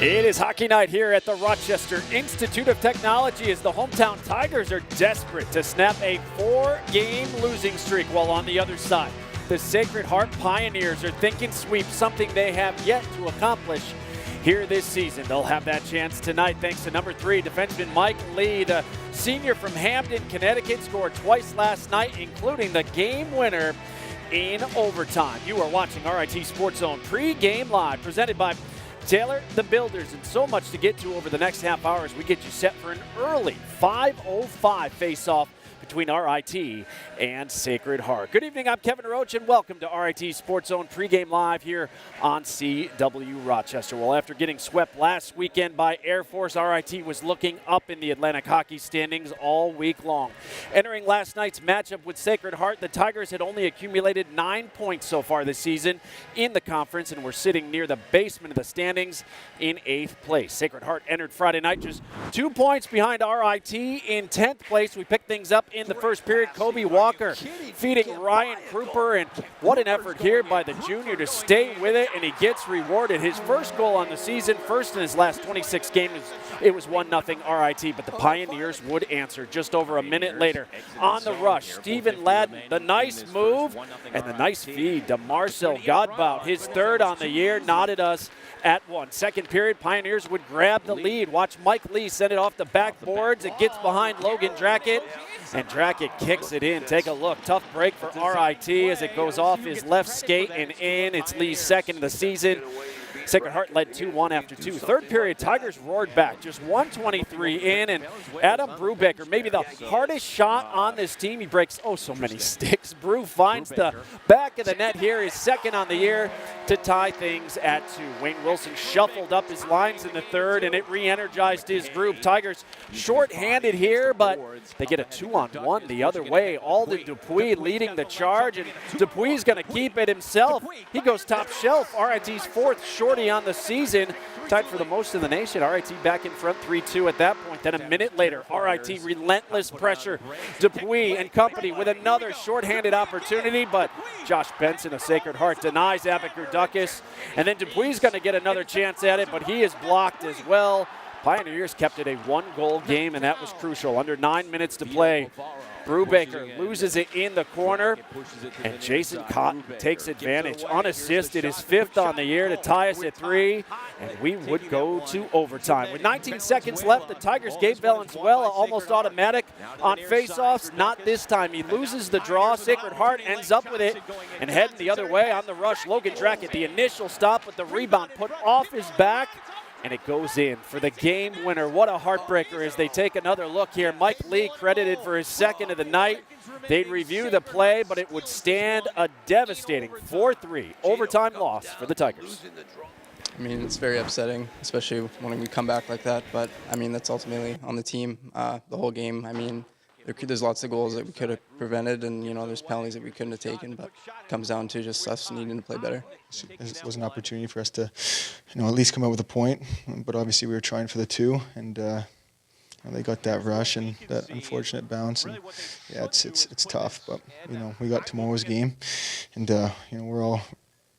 It is hockey night here at the Rochester Institute of Technology as the hometown Tigers are desperate to snap a 4-game losing streak, while on the other side, the Sacred Heart Pioneers are thinking sweep, something they have yet to accomplish here this season. They'll have that chance tonight thanks to number 3 defenseman Mike Lee. The senior from Hamden, Connecticut, scored twice last night, including the game winner in overtime. You are watching RIT SportsZone Pregame Live, presented by Taylor the Builders, and so much to get to over the next half hour as we get you set for an early 5:05 face-off between RIT and Sacred Heart. Good evening, I'm Kevin Roach, and welcome to RIT SportsZone Pregame Live here on CW Rochester. Well, after getting swept last weekend by Air Force, RIT was looking up in the Atlantic hockey standings all week long. Entering last night's matchup with Sacred Heart, the Tigers had only accumulated 9 points so far this season in the conference and were sitting near the basement of the standings in 8th place. Sacred Heart entered Friday night just 2 points behind RIT in 10th place. We picked things up in the first period. Kobe Walker feeding Ryan Kruper, and what an effort here by the junior to stay with it, and he gets rewarded. His first goal on the season, first in his last 26 games. It was 1-0 RIT, but the Pioneers would answer just over a minute later. On the rush, Stephen Ladden, the nice move and the nice feed to Marcel Godbout. His third on the year, knotted us at 1. Second period, Pioneers would grab the lead. Watch Mike Lee send it off the backboards. It gets behind Logan Drackett, and Drackett kicks it in. Take a look. Tough break for RIT as it goes off his left skate and in. It's Lee's second of the season. Sacred Heart led 2-1 after 2. Third period, Tigers roared back. Just 1:23 in, and Adam Brubaker, maybe the hardest shot on this team. He breaks so many sticks. Brew finds the back of the net here, his second on the year, to tie things at 2. Wayne Wilson shuffled up his lines in the third, and it re-energized his group. Tigers short-handed here, but they get a 2-on-1 the other way. Alden Dupuis leading the charge, and Dupuis going to keep it himself. He goes top shelf. RIT's 4th shorty on the season, tied for the most in the nation. RIT back in front 3-2 at that point. Then a minute later, RIT relentless pressure. Dupuis and company with another shorthanded opportunity, but Josh Benson of Sacred Heart denies Abakar Dukas. And then Dupuis going to get another chance at it, but he is blocked as well. Pioneers kept it a 1-goal game, and that was crucial. Under 9 minutes to play, Brubaker loses it in the corner, and Jason Cotton takes advantage. Unassisted, his 5th on the year to tie us at 3, and we would go to overtime. With 19 seconds left, the Tigers gave Valenzuela almost automatic on faceoffs. Not this time. He loses the draw. Sacred Heart ends up with it, and heading the other way on the rush, Logan Drackett, the initial stop with the rebound put off his back, and it goes in for the game winner. What a heartbreaker as they take another look here. Mike Lee credited for his second of the night. They'd review the play, but it would stand a devastating 4-3 overtime loss for the Tigers. I mean, it's very upsetting, especially when we come back like that. But, I mean, that's ultimately on the team, the whole game. I mean, there's lots of goals that we could have prevented, and, there's penalties that we couldn't have taken, but it comes down to just us needing to play better. It was an opportunity for us to, at least come out with a point, but obviously we were trying for the 2, and they got that rush and that unfortunate bounce, and yeah, it's tough, but we got tomorrow's game, and we're all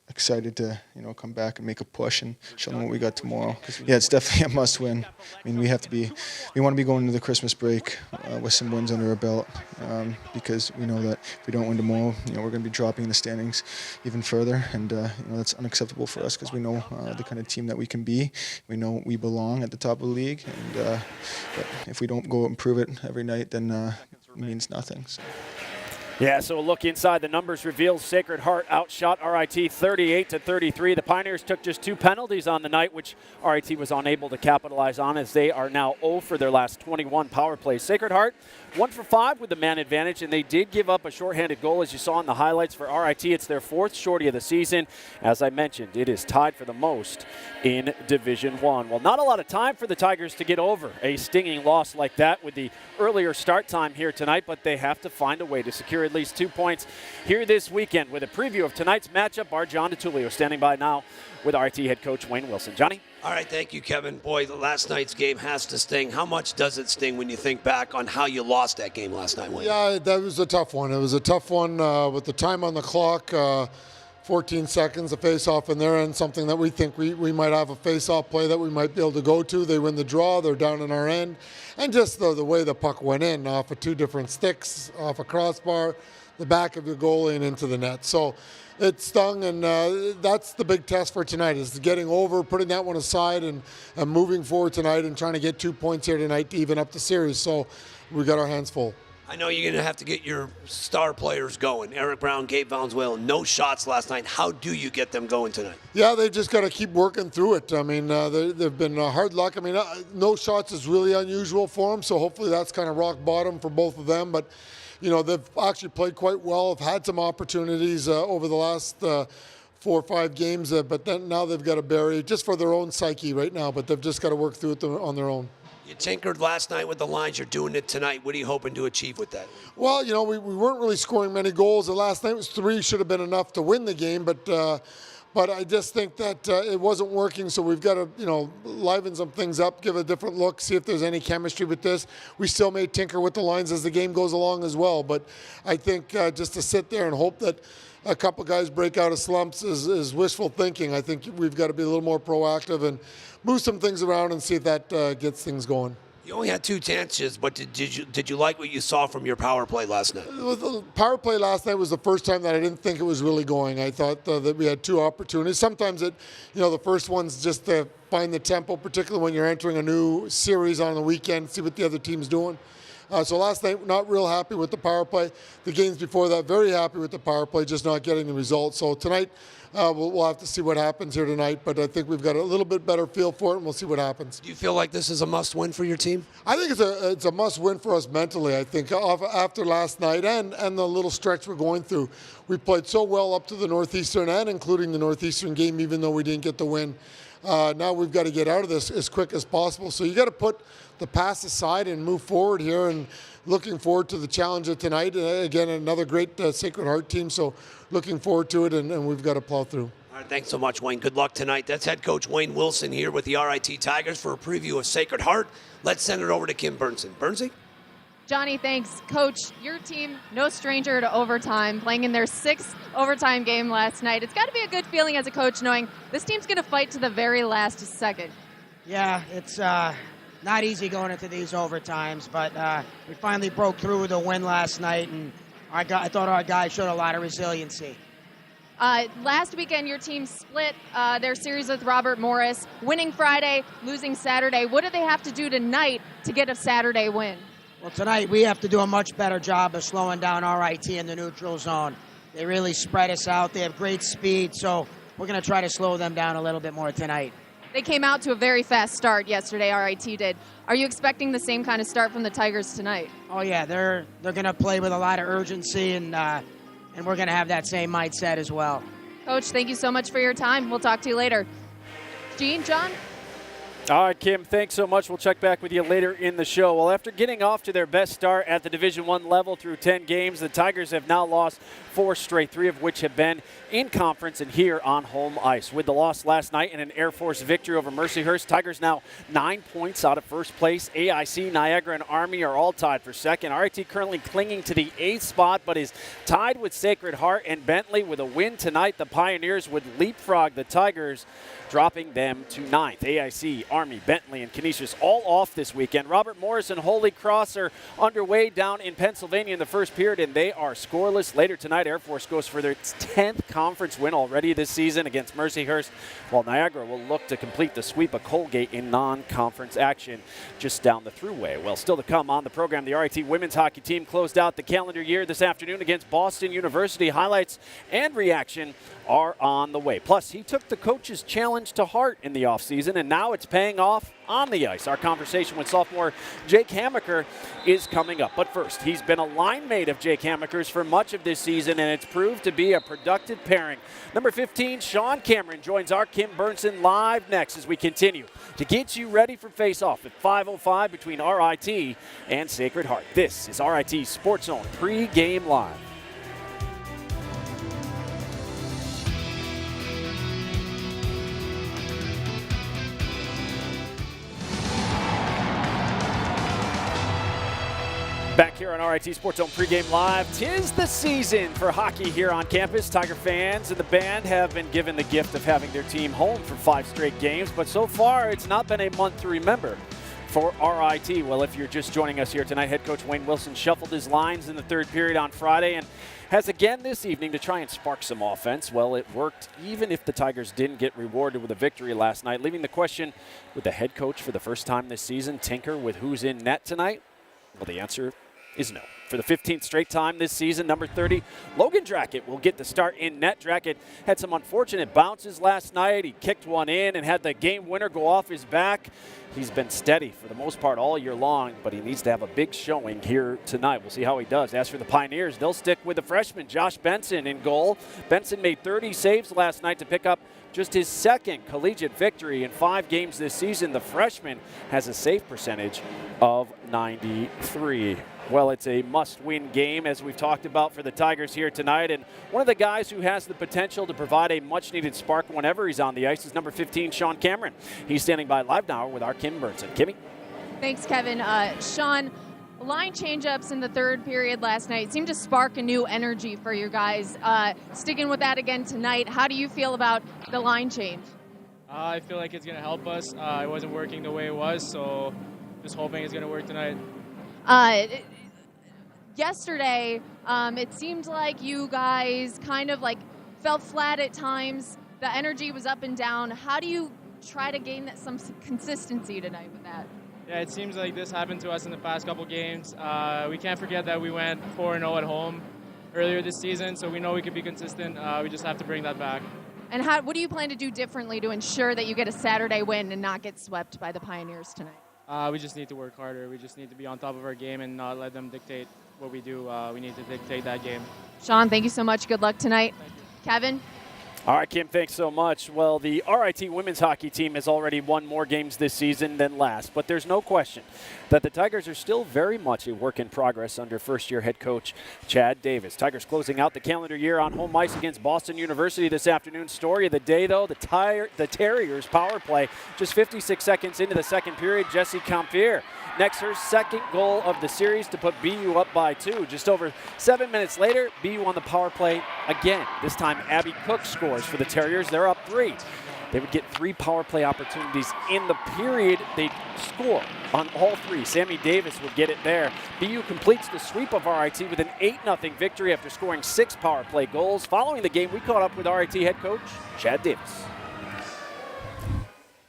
excited to come back and make a push and show them what we got tomorrow. Yeah, it's definitely a must-win. I mean, we want to be going into the Christmas break with some wins under our belt, because we know that if we don't win tomorrow, we're going to be dropping the standings even further, and that's unacceptable for us because we know the kind of team that we can be. We know we belong at the top of the league, and but if we don't go and prove it every night, then it means nothing. So. Yeah, so a look inside the numbers reveals Sacred Heart outshot RIT 38-33. The Pioneers took just 2 penalties on the night, which RIT was unable to capitalize on, as they are now 0 for their last 21 power plays. Sacred Heart 1 for 5 with the man advantage, and they did give up a shorthanded goal, as you saw in the highlights for RIT. It's their 4th shorty of the season. As I mentioned, it is tied for the most in Division I. Well, not a lot of time for the Tigers to get over a stinging loss like that with the earlier start time here tonight, but they have to find a way to secure at least 2 points here this weekend. With a preview of tonight's matchup, our John DeTulio standing by now with RIT head coach Wayne Wilson. Johnny? All right, thank you, Kevin. Boy, the last night's game has to sting. How much does it sting when you think back on how you lost that game last night, Wayne? Yeah, that was a tough one. It was a tough one with the time on the clock. 14 seconds, a face-off in their end, something that we think we might have a face-off play that we might be able to go to. They win the draw, they're down in our end. And just the way the puck went in, off of 2 different sticks, off a crossbar, the back of your goalie and into the net. So it stung, and that's the big test for tonight, is getting over, putting that one aside, and moving forward tonight and trying to get 2 points here tonight to even up the series. So we got our hands full. I know you're going to have to get your star players going. Eric Brown, Gabe Valenzuela, no shots last night. How do you get them going tonight? Yeah, they've just got to keep working through it. I mean, they've been hard luck. I mean, no shots is really unusual for them, so hopefully that's kind of rock bottom for both of them. But, you know, they've actually played quite well, have had some opportunities over the last 4 or 5 games, but then now they've got to bury just for their own psyche right now, but they've just got to work through it on their own. You tinkered last night with the lines. You're doing it tonight. What are you hoping to achieve with that? Well, you know, we weren't really scoring many goals. The last night was 3, should have been enough to win the game, but I just think that it wasn't working, so we've got to, you know, liven some things up, give a different look, see if there's any chemistry with this. We still may tinker with the lines as the game goes along as well, but I think just to sit there and hope that a couple guys break out of slumps is wishful thinking. I think we've got to be a little more proactive and move some things around and see if that gets things going. You only had 2 chances, but did you like what you saw from your power play last night? The power play last night was the first time that I didn't think it was really going. I thought that we had 2 opportunities. Sometimes the first one's just to find the tempo, particularly when you're entering a new series on the weekend, see what the other team's doing. So last night, not real happy with the power play. The games before that, very happy with the power play, just not getting the results. So tonight, we'll have to see what happens here tonight, but I think we've got a little bit better feel for it, and we'll see what happens. Do you feel like this is a must-win for your team? I think it's a must-win for us mentally. I think after last night and the little stretch we're going through, we played so well up to the Northeastern and including the Northeastern game, even though we didn't get the win. Now we've got to get out of this as quick as possible. So you got to put the past aside and move forward here, and looking forward to the challenge of tonight. Again, another great Sacred Heart team, so looking forward to it, and we've got to plow through. All right, thanks so much, Wayne. Good luck tonight. That's head coach Wayne Wilson here with the RIT Tigers for a preview of Sacred Heart. Let's send it over to Kim Burnson. Burnsy? Johnny, thanks. Coach, your team, no stranger to overtime, playing in their 6th overtime game last night. It's got to be a good feeling as a coach knowing this team's going to fight to the very last second. Yeah, it's not easy going into these overtimes, but we finally broke through with a win last night, and I thought our guys showed a lot of resiliency. Last weekend, your team split their series with Robert Morris, winning Friday, losing Saturday. What do they have to do tonight to get a Saturday win? Well, tonight we have to do a much better job of slowing down RIT in the neutral zone. They really spread us out. They have great speed, so we're going to try to slow them down a little bit more tonight. They came out to a very fast start yesterday, RIT did. Are you expecting the same kind of start from the Tigers tonight? Oh, yeah, they're going to play with a lot of urgency, and we're going to have that same mindset as well. Coach, thank you so much for your time. We'll talk to you later. Gene, John? All right, Kim, thanks so much. We'll check back with you later in the show. Well, after getting off to their best start at the Division I level through 10 games, the Tigers have now lost 4 straight, 3 of which have been in conference and here on home ice. With the loss last night and an Air Force victory over Mercyhurst, Tigers now 9 points out of first place. AIC, Niagara, and Army are all tied for second. RIT currently clinging to the 8th spot, but is tied with Sacred Heart and Bentley. With a win tonight, the Pioneers would leapfrog the Tigers, dropping them to 9th. AIC, Army, Bentley, and Canisius all off this weekend. Robert Morris and Holy Cross are underway down in Pennsylvania in the first period, and they are scoreless. Later tonight, Air Force goes for their 10th conference win already this season against Mercyhurst, while Niagara will look to complete the sweep of Colgate in non-conference action just down the thruway. Well, still to come on the program, the RIT women's hockey team closed out the calendar year this afternoon against Boston University. Highlights and reaction are on the way. Plus, he took the coach's challenge to heart in the offseason, and now it's paying off on the ice. Our conversation with sophomore Jake Hamaker is coming up. But first, he's been a line mate of Jake Hamaker's for much of this season, and it's proved to be a productive pairing. Number 15, Sean Cameron, joins our Kim Burnson live next as we continue to get you ready for face-off at 5:05 between RIT and Sacred Heart. This is RIT Sports Zone Pre-Game Live. Back here on RIT SportsZone Pregame Live. 'Tis the season for hockey here on campus. Tiger fans and the band have been given the gift of having their team home for 5 straight games, but so far it's not been a month to remember for RIT. Well, if you're just joining us here tonight, head coach Wayne Wilson shuffled his lines in the third period on Friday and has again this evening to try and spark some offense. Well, it worked even if the Tigers didn't get rewarded with a victory last night, leaving the question, would the head coach for the first time this season tinker with who's in net tonight? Well, the answer is no. For the 15th straight time this season, number 30, Logan Drackett will get the start in net. Drackett had some unfortunate bounces last night. He kicked one in and had the game winner go off his back. He's been steady for the most part all year long, but he needs to have a big showing here tonight. We'll see how he does. As for the Pioneers, they'll stick with the freshman, Josh Benson, in goal. Benson made 30 saves last night to pick up just his second collegiate victory in 5 games this season. The freshman has a save percentage of 93. Well, it's a must-win game, as we've talked about, for the Tigers here tonight. And one of the guys who has the potential to provide a much-needed spark whenever he's on the ice is number 15, Sean Cameron. He's standing by live now with our Kim Burnson. Kimmy? Thanks, Kevin. Sean, line change-ups in the third period last night seemed to spark a new energy for you guys. Sticking with that again tonight, how do you feel about the line change? I feel like it's going to help us. It wasn't working the way it was, so just hoping it's going to work tonight. Yesterday, it seemed like you guys kind of like felt flat at times. The energy was up and down. How do you try to gain that some consistency tonight with that? Yeah, it seems like this happened to us in the past couple games. We can't forget that we went 4-0 at home earlier this season, so we know we could be consistent. We just have to bring that back. And what do you plan to do differently to ensure that you get a Saturday win and not get swept by the Pioneers tonight? We just need to work harder. We just need to be on top of our game and not let them dictate what we do. We need to dictate that game. Sean, thank you so much. Good luck tonight. Kevin? All right, Kim, thanks so much. Well, the RIT women's hockey team has already won more games this season than last, but there's no question that the Tigers are still very much a work in progress under first-year head coach Chad Davis. Tigers closing out the calendar year on home ice against Boston University this afternoon. Story of the day, though, the Terriers power play. Just 56 seconds into the second period, Jessie Campier next her second goal of the series to put BU up by 2. Just over 7 minutes later, BU on the power play again. This time, Abby Cook scores for the Terriers. They're up 3. They would get 3 power play opportunities in the period. They'd score on all 3. Sammy Davis would get it there. BU completes the sweep of RIT with an 8-0 victory after scoring 6 power play goals. Following the game, we caught up with RIT head coach Chad Davis.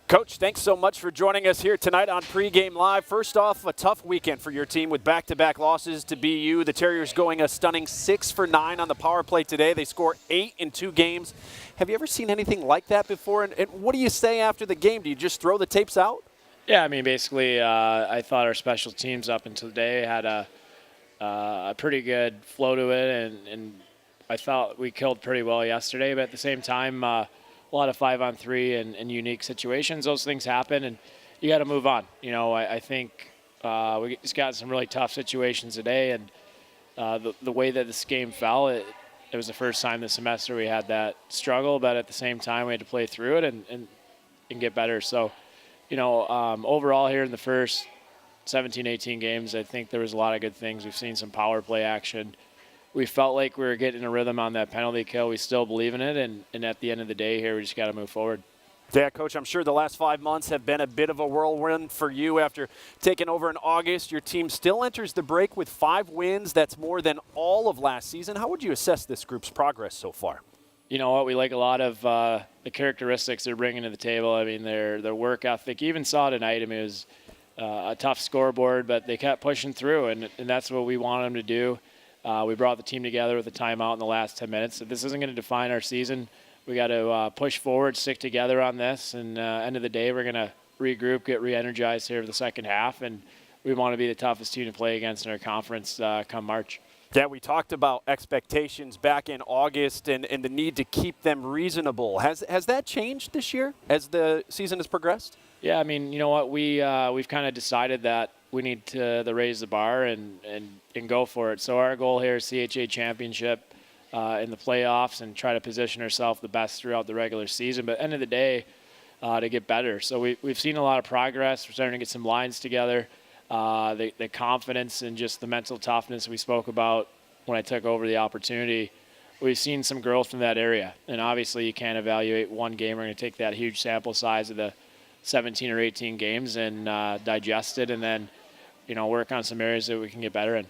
Coach, thanks so much for joining us here tonight on Pregame Live. First off, a tough weekend for your team with back-to-back losses to BU. The Terriers going a stunning 6 for 9 on the power play today. They score 8 in 2 games. Have you ever seen anything like that before? And what do you say after the game? Do you just throw the tapes out? Yeah, I mean, basically, I thought our special teams up until today had a pretty good flow to it, and I thought we killed pretty well yesterday. But at the same time, a lot of 5-on-3 and unique situations. Those things happen, and you got to move on. You know, I think we just got some really tough situations today, and the way that this game fell, it was the first time this semester we had that struggle, but at the same time we had to play through it and get better. So, you know, overall here in the first 17, 18 games, I think there was a lot of good things. We've seen some power play action. We felt like we were getting a rhythm on that penalty kill. We still believe in it, and at the end of the day here, we just got to move forward. Yeah, Coach, I'm sure the last 5 months have been a bit of a whirlwind for you after taking over in August. Your team still enters the break with 5 wins. That's more than all of last season. How would you assess this group's progress so far? You know what? We like a lot of the characteristics they're bringing to the table. I mean, their work ethic. You even saw tonight. I mean, it was a tough scoreboard, but they kept pushing through, and that's what we want them to do. We brought the team together with a timeout in the last 10 minutes. So this isn't going to define our season. We got to push forward, stick together on this, and end of the day, we're going to regroup, get re-energized here for the second half, and we want to be the toughest team to play against in our conference come March. Yeah, we talked about expectations back in August and the need to keep them reasonable. Has that changed this year as the season has progressed? Yeah, I mean, you know what? We've kind of decided that we need to raise the bar and go for it. So our goal here is CHA championship in the playoffs and try to position ourselves the best throughout the regular season. But end of the day, to get better. So we've seen a lot of progress. We're starting to get some lines together. the confidence and just the mental toughness we spoke about when I took over the opportunity. We've seen some growth in that area. And obviously you can't evaluate one game. We're going to take that huge sample size of the 17 or 18 games and digest it, and then, work on some areas that we can get better in.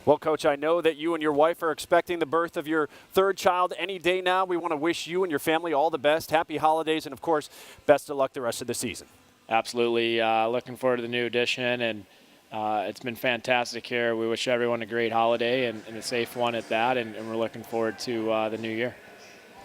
Well, Coach, I know that you and your wife are expecting the birth of your third child any day now. We want to wish you and your family all the best. Happy holidays, and, of course, best of luck the rest of the season. Absolutely. Looking forward to the new edition, and it's been fantastic here. We wish everyone a great holiday and a safe one at that, and we're looking forward to the new year.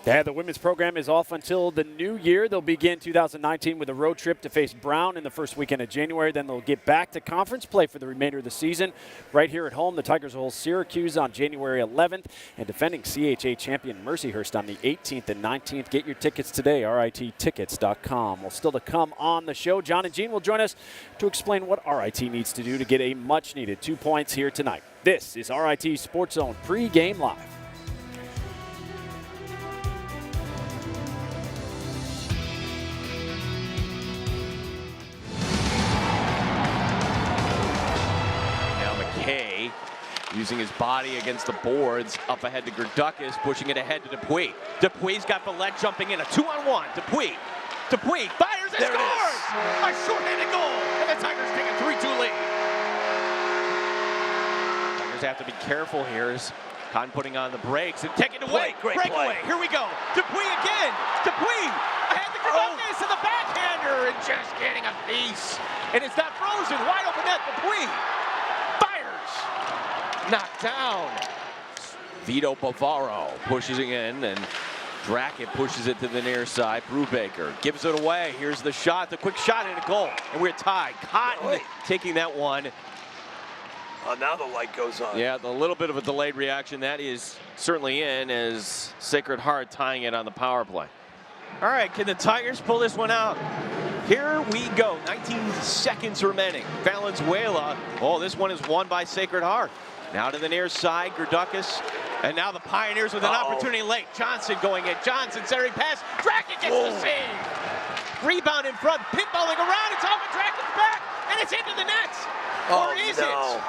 Yeah, the women's program is off until the new year. They'll begin 2019 with a road trip to face Brown in the first weekend of January. Then they'll get back to conference play for the remainder of the season. Right here at home, the Tigers will hold Syracuse on January 11th and defending CHA champion Mercyhurst on the 18th and 19th. Get your tickets today, RITtickets.com. Well, still to come on the show, John and Jean will join us to explain what RIT needs to do to get a much-needed 2 points here tonight. This is RIT Sports Zone Pregame Live. Using his body against the boards, up ahead to Gerdukas, pushing it ahead to Dupuis. Dupuis got Follett jumping in, a 2-on-1. Dupuis fires and scores! A short-handed goal, and the Tigers take a 3-2 lead. Tigers have to be careful here as Con putting on the brakes and taking away. Breakaway, here we go. Dupuis again. Dupuis ahead to Gerdukas and the backhander, and just getting a piece. And it's not frozen, wide open net, Dupuis. Knocked down. Vito Bavaro pushes it in, and Drackett pushes it to the near side. Brubaker gives it away. Here's the shot, the quick shot, and a goal. And we're tied. Cotton taking that one. Now the light goes on. Yeah, the little bit of a delayed reaction. That is certainly in, as Sacred Heart tying it on the power play. All right, can the Tigers pull this one out? Here we go. 19 seconds remaining. Valenzuela. Oh, this one is won by Sacred Heart. Now to the near side, Gerdukas, and now the Pioneers with an opportunity late. Johnson going in. Johnson, centering pass. Drackett gets the save. Rebound in front, pinballing around. It's off of Drackett's back, and it's into the net. Or is it?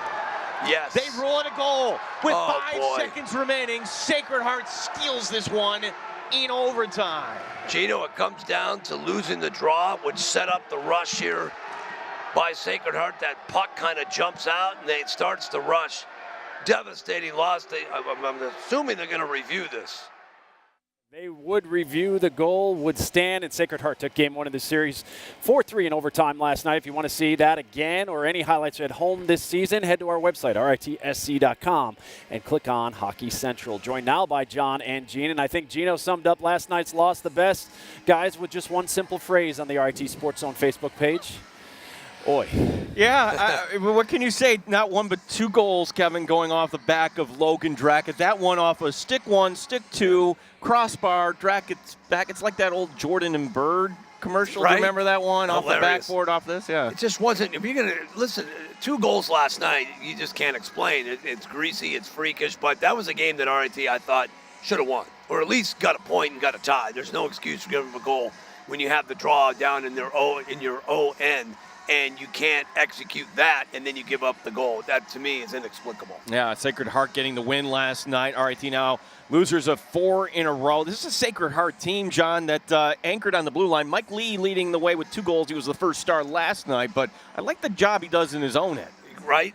Yes. They rule it a goal. With 5 seconds remaining, Sacred Heart steals this one in overtime. Gino, it comes down to losing the draw, which set up the rush here by Sacred Heart. That puck kind of jumps out, and then it starts the rush. Devastating loss. I'm assuming they're going to review this. They would review the goal, would stand, and Sacred Heart took game one of the series 4-3 in overtime last night. If you want to see that again or any highlights at home this season, head to our website, RITSC.com, and click on Hockey Central. Joined now by John and Gene, and I think Gino summed up last night's loss the best, guys, with just one simple phrase on the RIT Sports Zone Facebook page. Oi. Yeah, what can you say? Not one but 2 goals, Kevin, going off the back of Logan Drackett. That one off a stick 1, stick 2, crossbar, Drackett's back. It's like that old Jordan and Bird commercial. Right? Remember that one? Hilarious. Off the backboard, off this? Yeah. It just wasn't. If you're going to listen, 2 goals last night, you just can't explain. It's greasy, it's freakish, but that was a game that RIT, I thought, should have won, or at least got a point and got a tie. There's no excuse for giving them a goal when you have the draw down in your O end. And you can't execute that, and then you give up the goal. That, to me, is inexplicable. Yeah, Sacred Heart getting the win last night. RIT now losers of 4 in a row. This is a Sacred Heart team, John, that anchored on the blue line. Mike Lee leading the way with 2 goals. He was the first star last night, but I like the job he does in his own end. Right?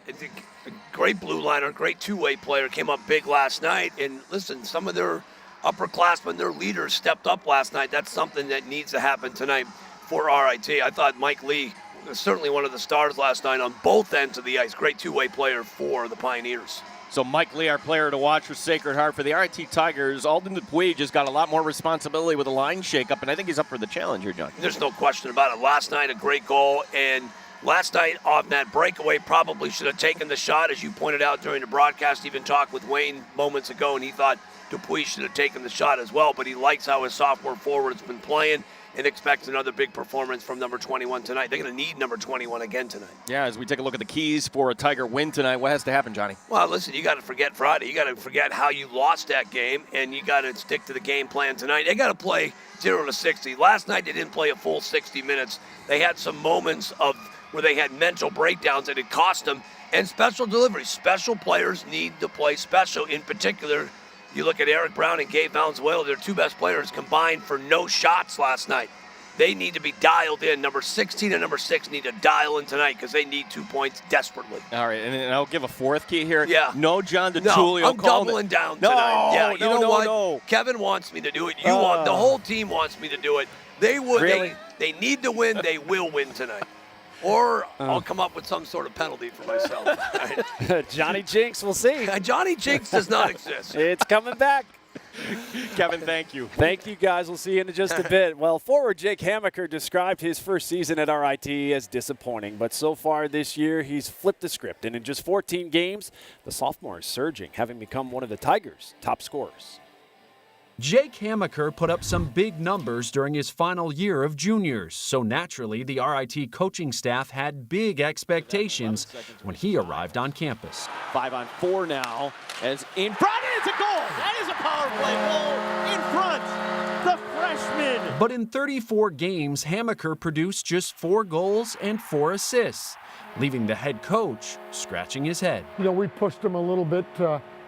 A great blue liner, great two-way player, came up big last night. And listen, some of their upperclassmen, their leaders, stepped up last night. That's something that needs to happen tonight for RIT. I thought Mike Lee was certainly one of the stars last night on both ends of the ice. Great two-way player for the Pioneers. So Mike Lee, our player to watch for Sacred Heart. For the RIT Tigers, Alden Dupuis just got a lot more responsibility with a line shakeup, and I think he's up for the challenge here, John. There's no question about it. Last night, a great goal, and last night on that breakaway probably should have taken the shot, as you pointed out during the broadcast. Even talked with Wayne moments ago, and he thought Dupuis should have taken the shot as well, but he likes how his sophomore forward's been playing and expects another big performance from number 21 tonight. They're going to need number 21 again tonight. Yeah, as we take a look at the keys for a Tiger win tonight, what has to happen, Johnny? Well, listen, you got to forget Friday. You got to forget how you lost that game, and you got to stick to the game plan tonight. They got to play 0 to 60. Last night they didn't play a full 60 minutes. They had some moments of where they had mental breakdowns that had cost them, and special deliveries. Special players need to play special. In particular, you look at Eric Brown and Gabe Valenzuela, their two best players combined for no shots last night. They need to be dialed in. Number 16 and number 6 need to dial in tonight because they need 2 points desperately. All right, and I'll give a fourth key here. Yeah. No John DeTulio. No, I'm doubling down tonight. Yeah, you know what? No. Kevin wants me to do it. You want the whole team wants me to do it. They would. Really? They need to win. They will win tonight. Or I'll come up with some sort of penalty for myself. Johnny Jinx, we'll see. Johnny Jinx does not exist. It's coming back. Kevin, thank you. Thank you, guys. We'll see you in just a bit. Well, forward Jake Hammaker described his first season at RIT as disappointing, but so far this year he's flipped the script, and in just 14 games, the sophomore is surging, having become one of the Tigers' top scorers. Jake Hammaker put up some big numbers during his final year of juniors, so naturally the RIT coaching staff had big expectations when he arrived on campus. 5-on-4 now, as in front, and it's a goal! That is a power play goal in front! The freshman! But in 34 games, Hammaker produced just 4 goals and 4 assists, leaving the head coach scratching his head. You know, we pushed him a little bit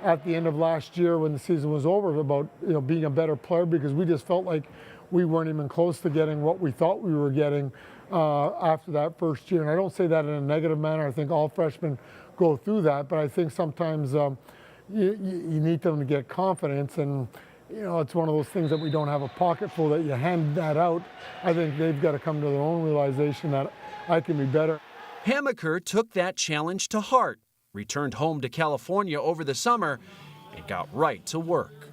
at the end of last year when the season was over about being a better player, because we just felt like we weren't even close to getting what we thought we were getting after that first year. And I don't say that in a negative manner. I think all freshmen go through that, but I think sometimes you need them to get confidence, and it's one of those things that we don't have a pocket full that you hand that out. I think they've got to come to their own realization that I can be better. Hammaker took that challenge to heart, returned home to California over the summer, and got right to work.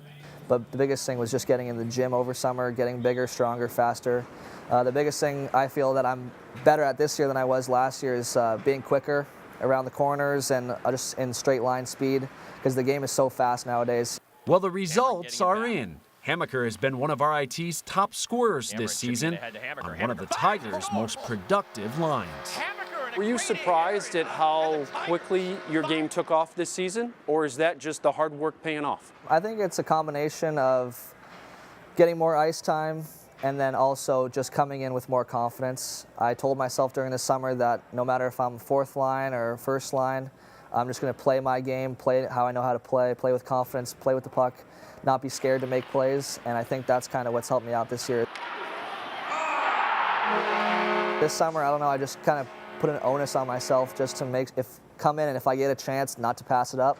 But the biggest thing was just getting in the gym over summer, getting bigger, stronger, faster. The biggest thing I feel that I'm better at this year than I was last year is being quicker around the corners and just in straight line speed, because the game is so fast nowadays. Well, the results are in. Hammaker has been one of RIT's top scorers this season on one of the Tigers' most productive lines. Were you surprised at how quickly your game took off this season, or is that just the hard work paying off? I think it's a combination of getting more ice time and then also just coming in with more confidence. I told myself during the summer that no matter if I'm fourth line or first line, I'm just going to play my game, play it how I know how to play with confidence, play with the puck, not be scared to make plays, and I think that's kind of what's helped me out this year. This summer, I don't know, I just kind of put an onus on myself just to come in and if I get a chance, not to pass it up.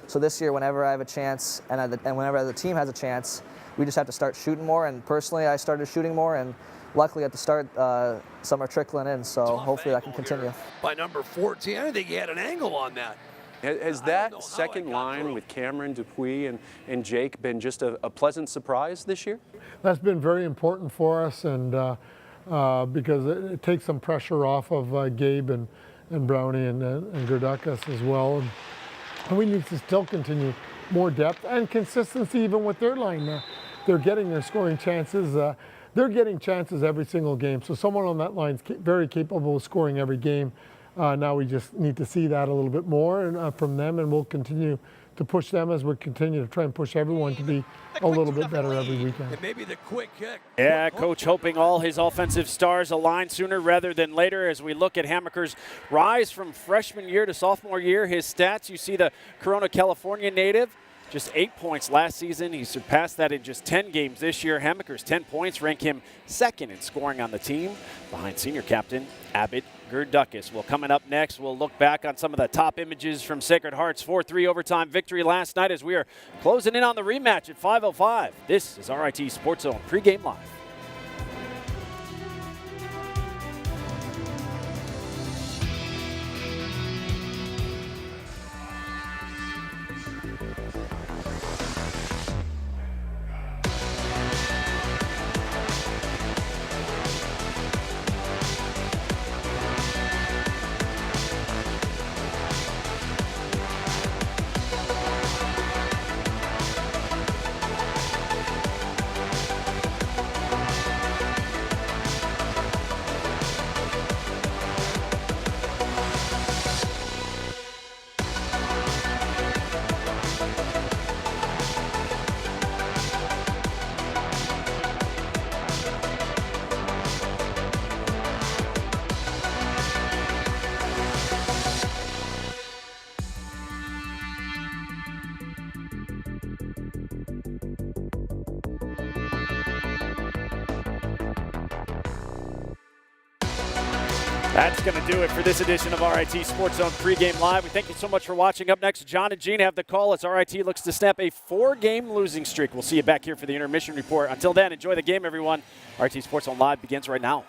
So this year, whenever I have a chance and whenever the team has a chance, we just have to start shooting more. And personally, I started shooting more, and luckily at the start, some are trickling in. So hopefully that can continue. By number 14, I think he had an angle on that. Has that second line with Cameron, Dupuis, and Jake been just a pleasant surprise this year? That's been very important for us, and because it takes some pressure off of Gabe and Brownie and Gerdukas as well. And we need to still continue more depth and consistency even with their line. They're getting their scoring chances. They're getting chances every single game. So someone on that line is very capable of scoring every game. Now we just need to see that a little bit more from them, and we'll continue to push them as we continue to try and push everyone to be a little bit better every weekend. And maybe the quick kick. Yeah, Coach hoping all his offensive stars align sooner rather than later. As we look at Hammaker's rise from freshman year to sophomore year, his stats, you see the Corona, California native, just 8 points last season. He surpassed that in just 10 games this year. Hammaker's 10 points rank him second in scoring on the team, behind senior captain Abbott Gerdukas. Well, coming up next, we'll look back on some of the top images from Sacred Heart's 4-3 overtime victory last night as we are closing in on the rematch at 5:05. This is RIT SportsZone Pregame Live. That's going to do it for this edition of RIT Sports Zone Pregame Live. We thank you so much for watching. Up next, John and Gene have the call as RIT looks to snap a 4-game losing streak. We'll see you back here for the intermission report. Until then, enjoy the game, everyone. RIT Sports Zone Live begins right now.